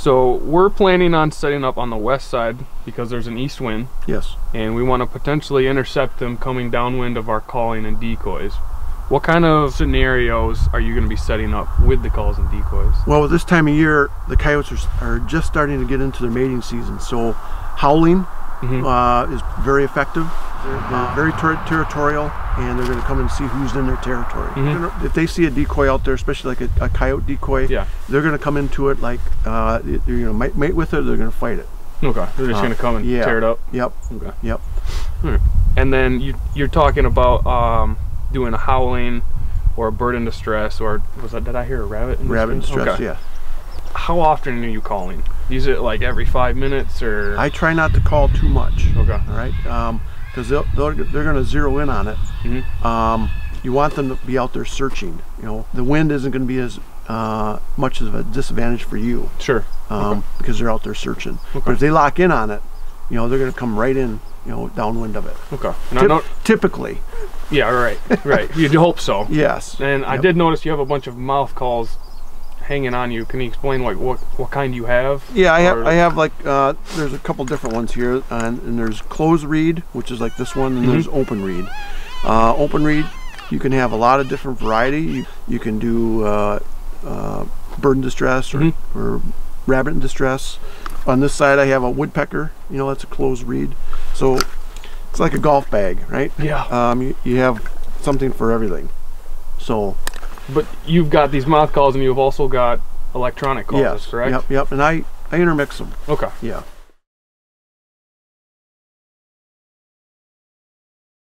So we're planning on setting up on the west side because there's an east wind. Yes. And we want to potentially intercept them coming downwind of our calling and decoys. What kind of scenarios are you going to be setting up with the calls and decoys? Well, this time of year, the coyotes are just starting to get into their mating season. So howling is very effective. They're very territorial, and they're going to come and see who's in their territory. If they see a decoy out there, especially like a coyote decoy, they're going to come into it like they're going to mate with it, or they're going to fight it. Okay, they're just going to come and tear it up? Yep. Okay. Yep. And then you're talking about doing a howling or a bird in distress, or did I hear a rabbit in distress? Rabbit in distress, yeah. How often are you calling? Is it like every 5 minutes, or? I try not to call too much. Okay. All right. Because they're going to zero in on it. You want them to be out there searching. You know, the wind isn't going to be as much of a disadvantage for you. Sure. Because they're out there searching. But if they lock in on it, you know, they're going to come right in, you know, downwind of it. Okay. And typically. Yeah. Right. You'd hope so. Yes. And I did notice you have a bunch of mouth calls hanging on you. Can you explain like what kind you have? Yeah, I have like there's a couple different ones here, and there's closed reed, which is like this one, and there's open reed. Open reed, you can have a lot of different variety. You can do bird in distress or rabbit in distress. On this side I have a woodpecker, you know, that's a closed reed. So it's like a golf bag, right? Yeah. You have something for everything. So. But you've got these mouth calls, and you've also got electronic calls, correct? Yep. And I intermix them. Okay. Yeah.